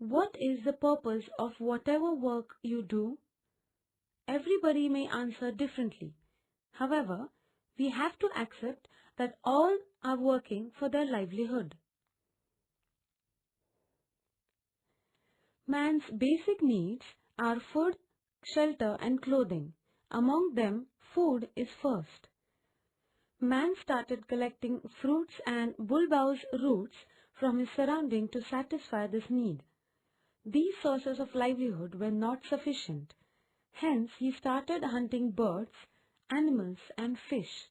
What is the purpose of whatever work you do? Everybody may answer differently. However, we have to accept that all are working for their livelihood. Man's basic needs are food, shelter and clothing. Among them, food is first. Man started collecting fruits and bulbous roots from his surrounding to satisfy this need. These sources of livelihood were not sufficient. Hence, he started hunting birds, animals and fish.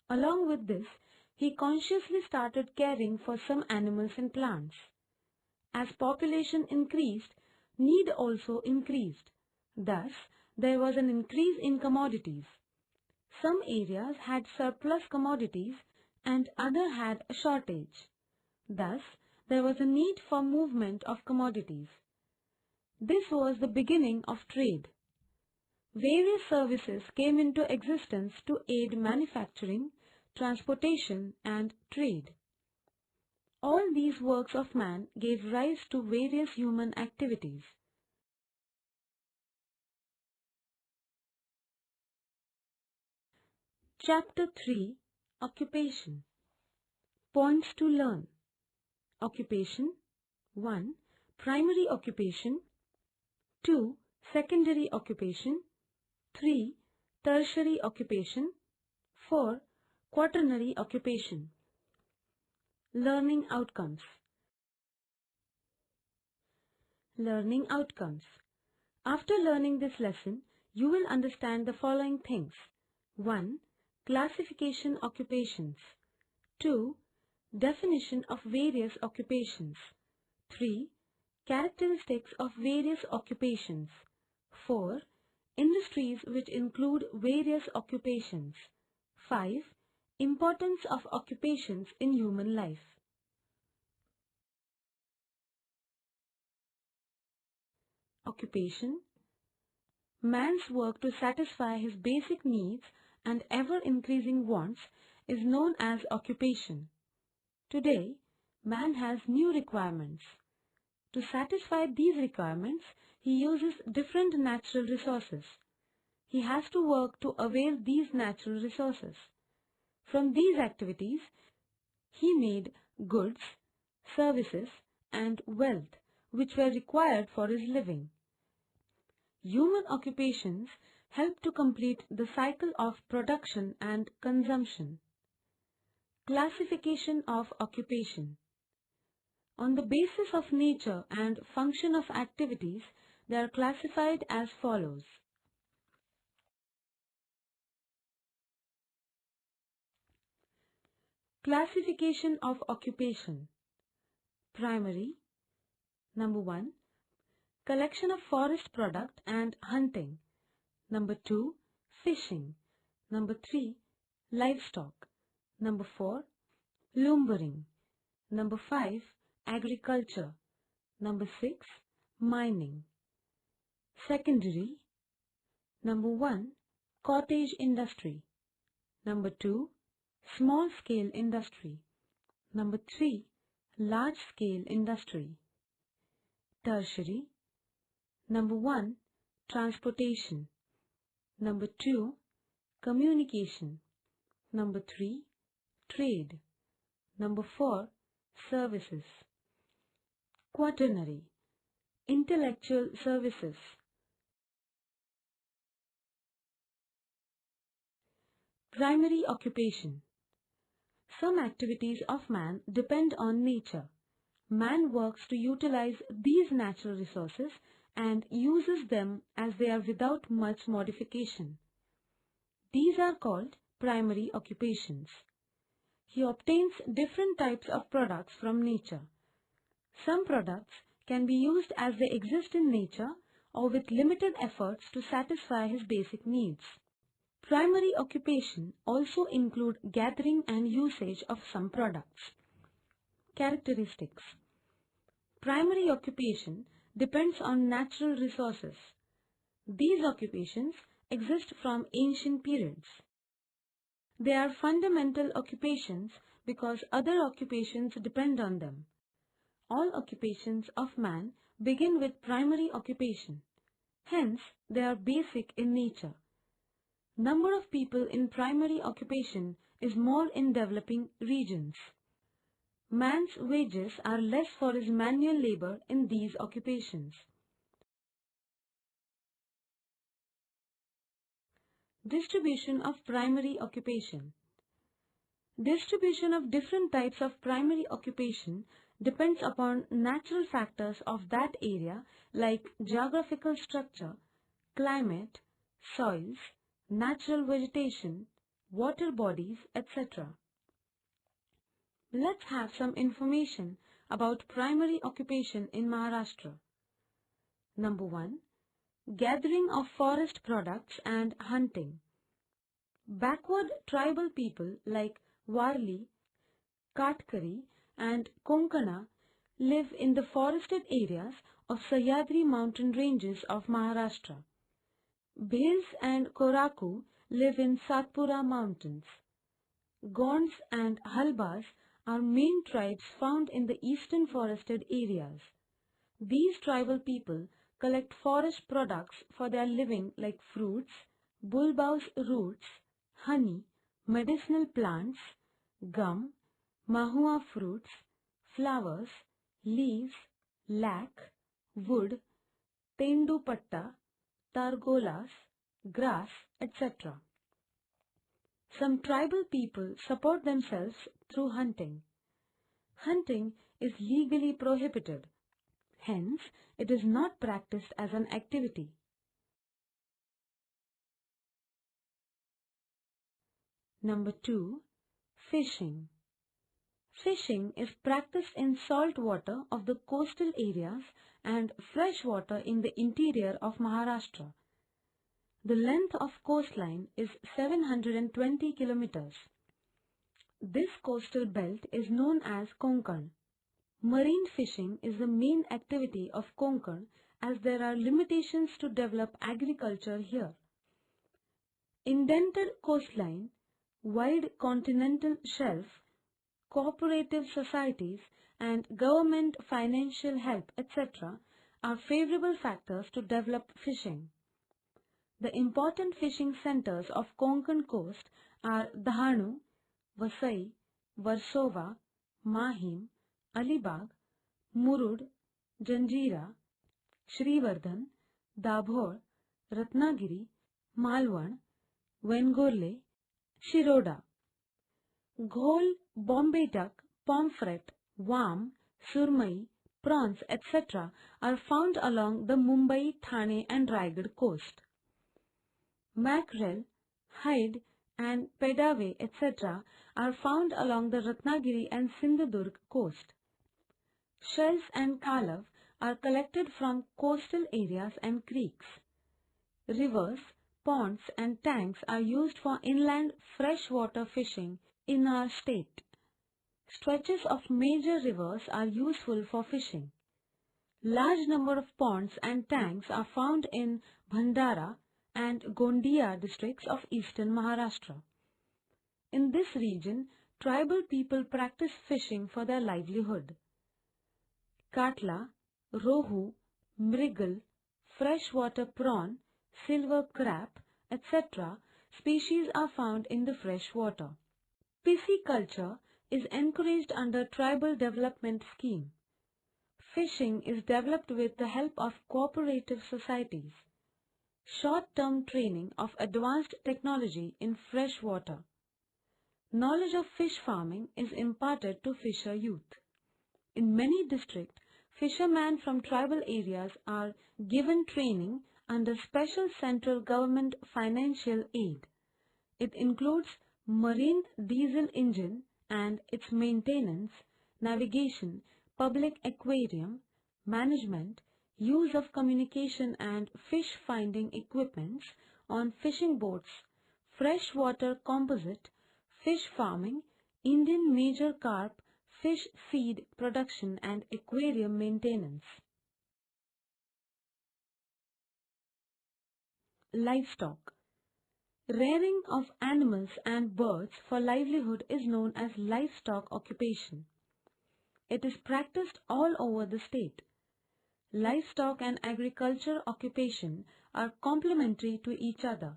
Along with this, he consciously started caring for some animals and plants. As population increased, need also increased. Thus, there was an increase in commodities. Some areas had surplus commodities and others had a shortage. Thus, there was a need for movement of commodities. This was the beginning of trade. Various services came into existence to aid manufacturing, transportation and trade. All these works of man gave rise to various human activities. Chapter 3 Occupation. Points to learn. Occupation. 1. Primary occupation. 2. Secondary occupation. 3. Tertiary occupation. 4. Quaternary occupation. Learning outcomes. Learning outcomes. After learning this lesson, you will understand the following things. 1. Classification occupations. 2. Definition of various occupations. 3. Characteristics of various occupations. 4. Industries which include various occupations. 5. Importance of occupations in human life. Occupation. Man's work to satisfy his basic needs and ever-increasing wants is known as occupation. Today, man has new requirements. To satisfy these requirements, he uses different natural resources. He has to work to avail these natural resources. From these activities, he made goods, services, and wealth which were required for his living. Human occupations help to complete the cycle of production and consumption. Classification of occupation. On the basis of nature and function of activities, they are classified as follows. Classification of occupation. Primary. Number 1. Collection of forest product and hunting. Number 2. Fishing. Number 3. Livestock. Number 4. Lumbering. Number 5. Agriculture. Number 6. Mining. Secondary. Number 1. Cottage industry. Number 2. Small scale industry. Number 3. Large scale industry. Tertiary. Number 1. Transportation. Number 2. Communication. Number 3. Trade. Number 4. Services. Quaternary. Intellectual services. Primary occupation. Some activities of man depend on nature. Man works to utilize these natural resources and uses them as they are without much modification. These are called primary occupations. He obtains different types of products from nature. Some products can be used as they exist in nature or with limited efforts to satisfy his basic needs. Primary occupation also include gathering and usage of some products. Characteristics. Primary occupation depends on natural resources. These occupations exist from ancient periods. They are fundamental occupations because other occupations depend on them. All occupations of man begin with primary occupation. Hence, they are basic in nature. Number of people in primary occupation is more in developing regions. Man's wages are less for his manual labor in these occupations. Distribution of primary occupation. Distribution of different types of primary occupation depends upon natural factors of that area like geographical structure, climate, soils, natural vegetation, water bodies, etc. Let's have some information about primary occupation in Maharashtra. Number 1. Gathering of forest products and hunting. Backward tribal people like Warli, Katkari and Konkana live in the forested areas of Sahyadri mountain ranges of Maharashtra. Bhils and Koraku live in Satpura mountains. Gonds and Halbas are main tribes found in the eastern forested areas. These tribal people collect forest products for their living like fruits, bulbous roots, honey, medicinal plants, gum, mahua fruits, flowers, leaves, lac, wood, tendupatta, targolas, grass, etc. Some tribal people support themselves through hunting. Hunting is legally prohibited. Hence, it is not practiced as an activity. Number 2. Fishing. Fishing is practiced in salt water of the coastal areas and fresh water in the interior of Maharashtra. The length of coastline is 720 kilometers. This coastal belt is known as Konkan. Marine fishing is the main activity of Konkan as there are limitations to develop agriculture here. Indented coastline, wide continental shelf, cooperative societies and government financial help etc. are favorable factors to develop fishing. The important fishing centers of Konkan coast are Dahanu, Vasai, Versova, Mahim, Alibag, Murud, Janjira, Shrivardhan, Dabhor, Ratnagiri, Malwan, Vengorle, Shiroda. Ghol, Bombay duck, pomfret, worm, surmai, prawns, etc. are found along the Mumbai, Thane and Raigad coast. Mackerel, hide and pedave, etc. are found along the Ratnagiri and Sindhudurg coast. Shells and kalav are collected from coastal areas and creeks. Rivers, ponds and tanks are used for inland freshwater fishing in our state. Stretches of major rivers are useful for fishing. Large number of ponds and tanks are found in Bhandara and Gondia districts of eastern Maharashtra. In this region, tribal people practice fishing for their livelihood. Katla, rohu, mrigal, freshwater prawn, silver crab, etc. species are found in the fresh water. Pisciculture is encouraged under tribal development scheme. Fishing is developed with the help of cooperative societies. Short-term training of advanced technology in fresh water. Knowledge of fish farming is imparted to fisher youth. In many districts, fishermen from tribal areas are given training under special central government financial aid. It includes marine diesel engine and its maintenance, navigation, public aquarium, management, use of communication and fish finding equipments on fishing boats, freshwater composite, fish farming, Indian major carp, fish feed production and aquarium maintenance. Livestock. Rearing of animals and birds for livelihood is known as livestock occupation. It is practiced all over the state. Livestock and agriculture occupation are complementary to each other.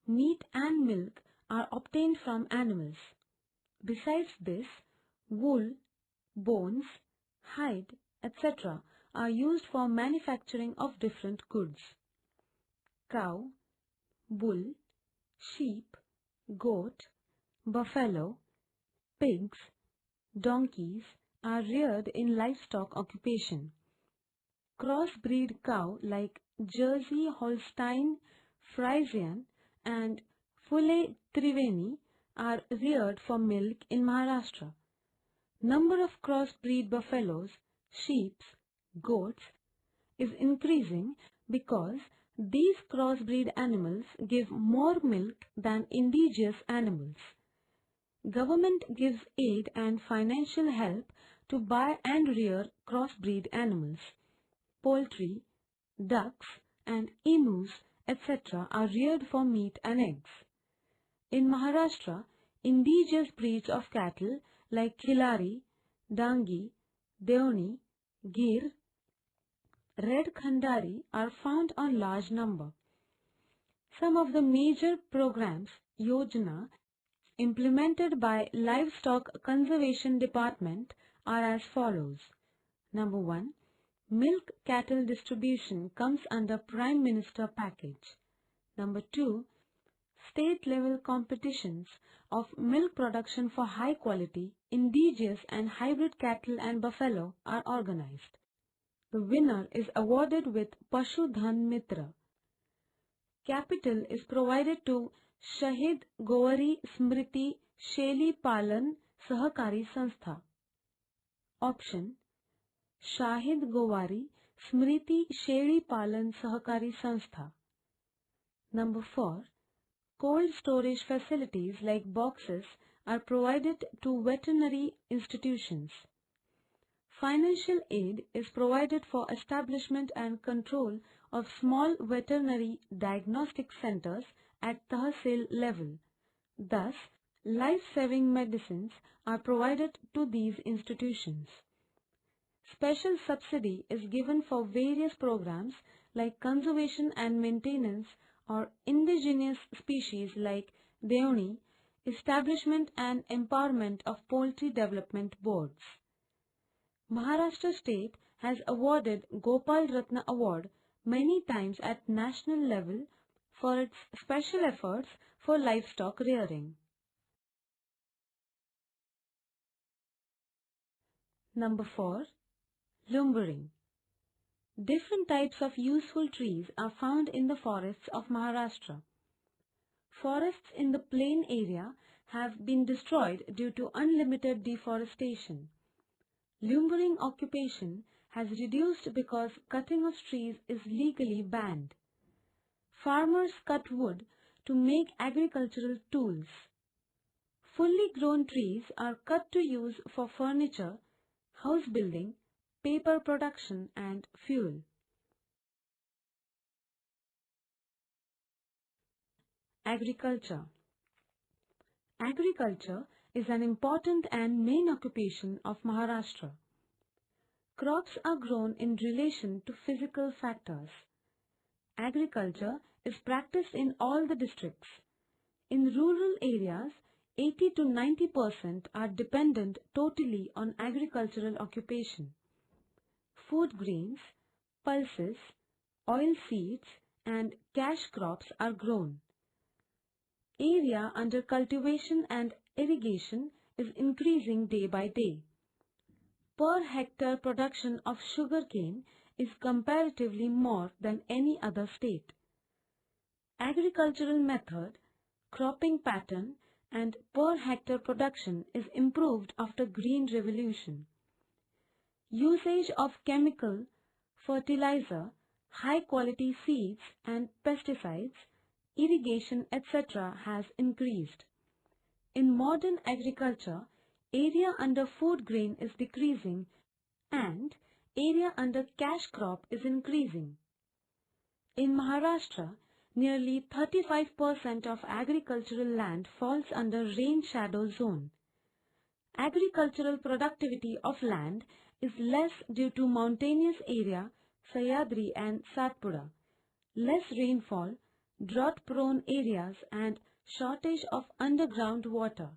Meat and milk are obtained from animals. Besides this, wool, bones, hide, etc. are used for manufacturing of different goods. Cow, bull, sheep, goat, buffalo, pigs, donkeys are reared in livestock occupation. Crossbreed cow like Jersey Holstein Friesian and Fully Triveni are reared for milk in Maharashtra. Number of crossbreed buffaloes, sheep, goats is increasing because these crossbreed animals give more milk than indigenous animals. Government gives aid and financial help to buy and rear crossbreed animals. Poultry, ducks and emus, etc. are reared for meat and eggs. In Maharashtra, indigenous breeds of cattle like Khilari, Dangi, Deoni, Gir, Red Khandari are found on large number. Some of the major programs, Yojana, implemented by Livestock Conservation Department are as follows. Number 1. Milk cattle distribution comes under Prime Minister package. Number 2. State-level competitions of milk production for high-quality, indigenous and hybrid cattle and buffalo are organized. The winner is awarded with Pashu Dhan Mitra. Capital is provided to Shahid Gowari Smriti Sheli Palan Sahakari Sanstha. Option Shahid Gowari Smriti Sheli Palan Sahakari Sanstha. Number 4. Cold storage facilities like boxes are provided to veterinary institutions. Financial aid is provided for establishment and control of small veterinary diagnostic centers at Tahsil level. Thus, life-saving medicines are provided to these institutions. Special subsidy is given for various programs like conservation and maintenance or indigenous species like Deoni, establishment and empowerment of poultry development boards. Maharashtra state has awarded Gopal Ratna Award many times at national level for its special efforts for livestock rearing. Number 4. Lumbering. Different types of useful trees are found in the forests of Maharashtra. Forests in the plain area have been destroyed due to unlimited deforestation. Lumbering occupation has reduced because cutting of trees is legally banned. Farmers cut wood to make agricultural tools. Fully grown trees are cut to use for furniture, house building, paper production and fuel. Agriculture. Agriculture is an important and main occupation of Maharashtra. Crops are grown in relation to physical factors. Agriculture is practiced in all the districts. In rural areas, 80 to 90% are dependent totally on agricultural occupation. Food grains, pulses, oil seeds and cash crops are grown. Area under cultivation and irrigation is increasing day by day. Per hectare production of sugarcane is comparatively more than any other state. Agricultural method, cropping pattern and per hectare production is improved after Green Revolution. Usage of chemical, fertilizer, high quality seeds and pesticides, irrigation etc. has increased. In modern agriculture, area under food grain is decreasing and area under cash crop is increasing. In Maharashtra, nearly 35% of agricultural land falls under rain shadow zone. Agricultural productivity of land is less due to mountainous area, Sahyadri and Satpura, less rainfall, drought-prone areas and shortage of underground water.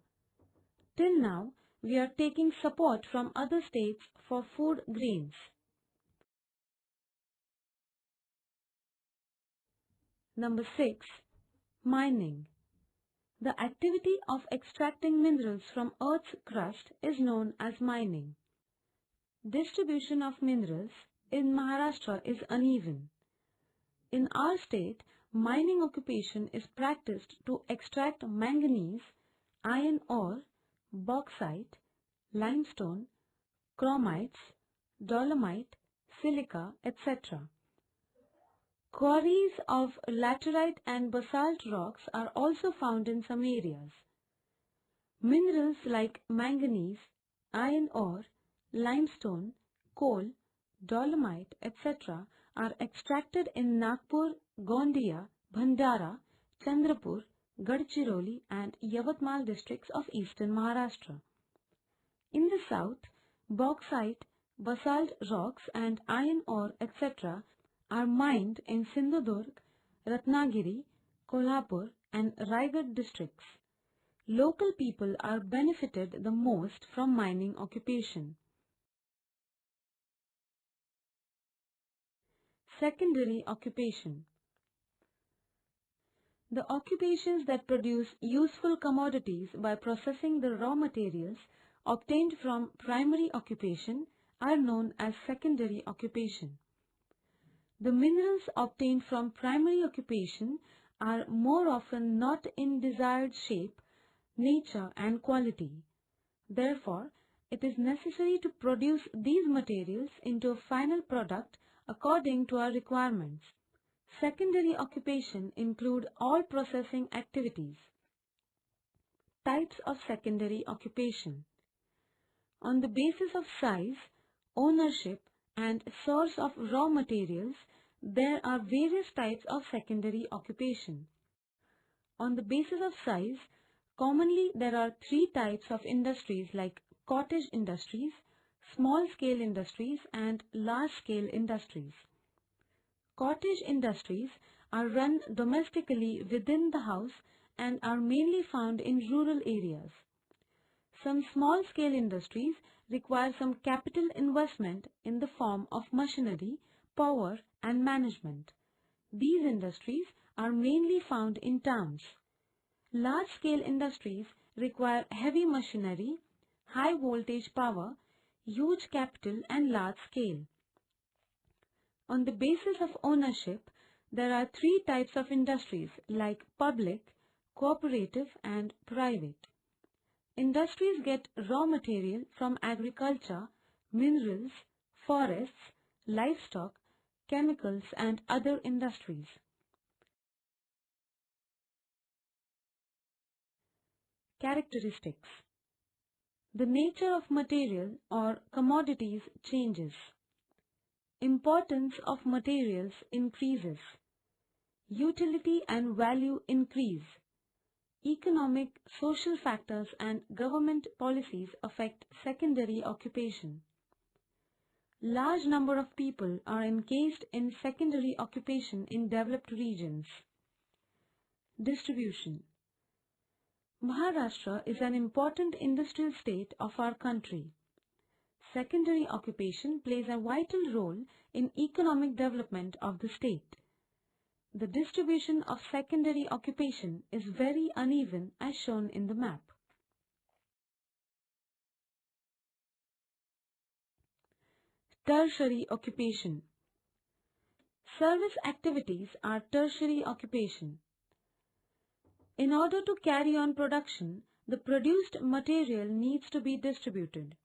Till now, we are taking support from other states for food grains. Number 6. Mining. The activity of extracting minerals from Earth's crust is known as mining. Distribution of minerals in Maharashtra is uneven. In our state, mining occupation is practiced to extract manganese, iron ore, bauxite, limestone, chromites, dolomite, silica, etc. Quarries of laterite and basalt rocks are also found in some areas. Minerals like manganese, iron ore, limestone, coal, dolomite, etc. are extracted in Nagpur, Gondia, Bhandara, Chandrapur, Gadchiroli and Yavatmal districts of eastern Maharashtra. In the south, bauxite, basalt rocks and iron ore, etc. are mined in Sindhudurg, Ratnagiri, Kolhapur and Raigad districts. Local people are benefited the most from mining occupation. Secondary occupation. The occupations that produce useful commodities by processing the raw materials obtained from primary occupation are known as secondary occupation. The minerals obtained from primary occupation are more often not in desired shape, nature and quality. Therefore, it is necessary to produce these materials into a final product according to our requirements. Secondary occupation include all processing activities. Types of secondary occupation. On the basis of size, ownership and source of raw materials, there are various types of secondary occupation. On the basis of size, commonly there are three types of industries like cottage industries, small-scale industries and large-scale industries. Cottage industries are run domestically within the house and are mainly found in rural areas. Some small-scale industries require some capital investment in the form of machinery, power and management. These industries are mainly found in towns. Large-scale industries require heavy machinery, high voltage power, huge capital and large scale. On the basis of ownership, there are three types of industries like public, cooperative and private. Industries get raw material from agriculture, minerals, forests, livestock, chemicals and other industries. Characteristics. The nature of material or commodities changes. Importance of materials increases. Utility and value increase. Economic, social factors and government policies affect secondary occupation. Large number of people are engaged in secondary occupation in developed regions. Distribution. Maharashtra is an important industrial state of our country. Secondary occupation plays a vital role in economic development of the state. The distribution of secondary occupation is very uneven as shown in the map. Tertiary occupation. Service activities are tertiary occupation. In order to carry on production, the produced material needs to be distributed.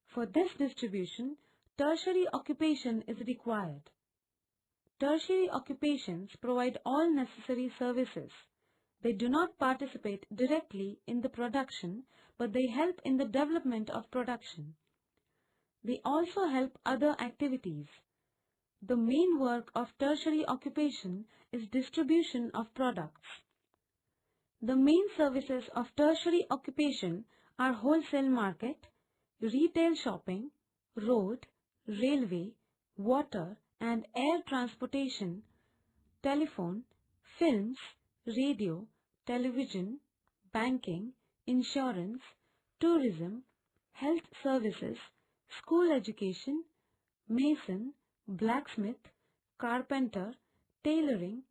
For this distribution, tertiary occupation is required. Tertiary occupations provide all necessary services. They do not participate directly in the production, but they help in the development of production. They also help other activities. The main work of tertiary occupation is distribution of products. The main services of tertiary occupation are wholesale market, retail shopping, road, railway, water and air transportation, telephone, films, radio, television, banking, insurance, tourism, health services, school education, mason, blacksmith, carpenter, tailoring,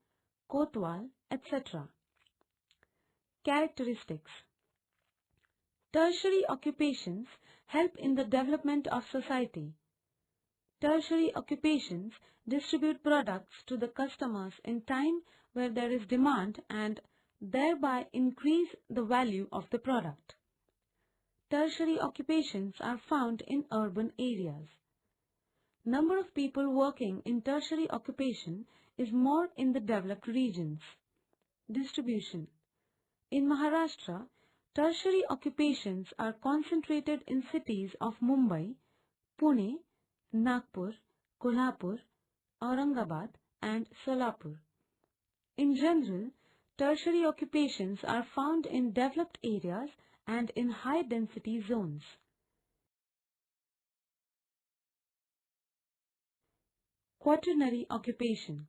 kotwal, etc. Characteristics. Tertiary occupations help in the development of society. Tertiary occupations distribute products to the customers in time where there is demand and thereby increase the value of the product. Tertiary occupations are found in urban areas. Number of people working in tertiary occupation is more in the developed regions. Distribution. In Maharashtra, tertiary occupations are concentrated in cities of Mumbai, Pune, Nagpur, Kolhapur, Aurangabad and Solapur. In general, tertiary occupations are found in developed areas and in high-density zones. Quaternary occupation.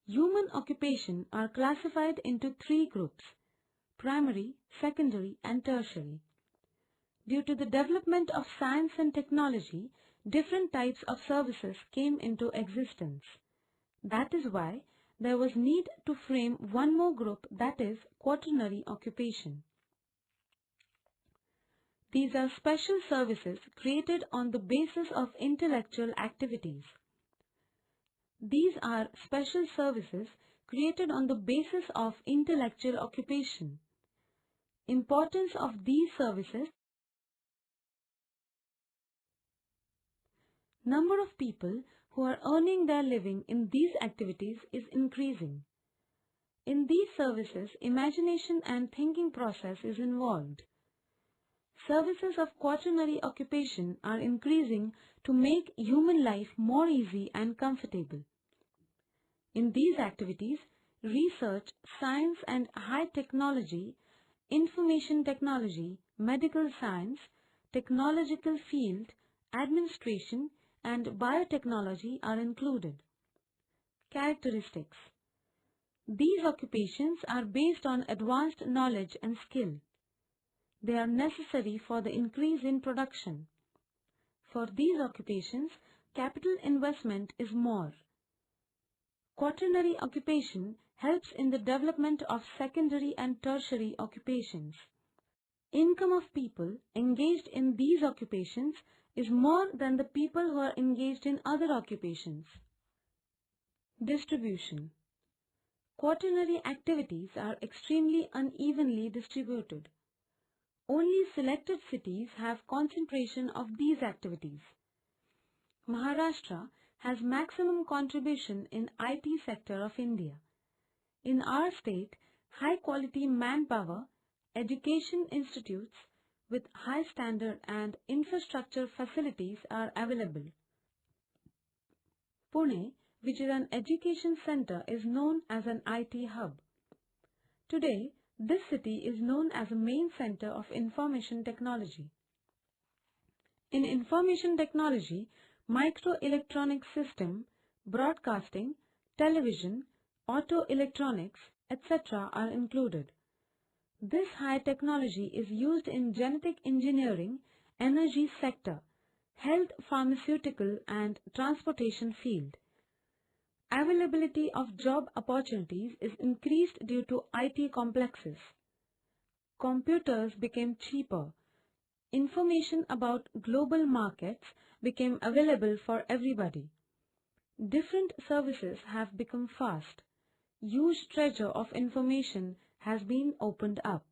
Human occupation are classified into three groups: primary, secondary and tertiary. Due to the development of science and technology, different types of services came into existence. That is why there was need to frame one more group, that is quaternary occupation. These are special services created on the basis of intellectual activities. These are special services created on the basis of intellectual occupation. Importance of these services. Number of people who are earning their living in these activities is increasing. In these services, imagination and thinking process is involved. Services of quaternary occupation are increasing to make human life more easy and comfortable. In these activities, research, science and high technology, information technology, medical science, technological field, administration and biotechnology are included. Characteristics. These occupations are based on advanced knowledge and skill. They are necessary for the increase in production. For these occupations, capital investment is more. Quaternary occupation helps in the development of secondary and tertiary occupations. Income of people engaged in these occupations is more than the people who are engaged in other occupations. Distribution. Quaternary activities are extremely unevenly distributed. Only selected cities have concentration of these activities. Maharashtra has maximum contribution in IT sector of India. In our state, high quality manpower, education institutes with high standard and infrastructure facilities are available. Pune, which is an education center, is known as an IT hub. Today, this city is known as a main center of information technology. In information technology, microelectronic system, broadcasting, television, auto electronics, etc. are included. This high technology is used in genetic engineering, energy sector, health, pharmaceutical and transportation field. Availability of job opportunities is increased due to IT complexes. Computers became cheaper. Information about global markets became available for everybody. Different services have become fast. Huge treasure of information has been opened up.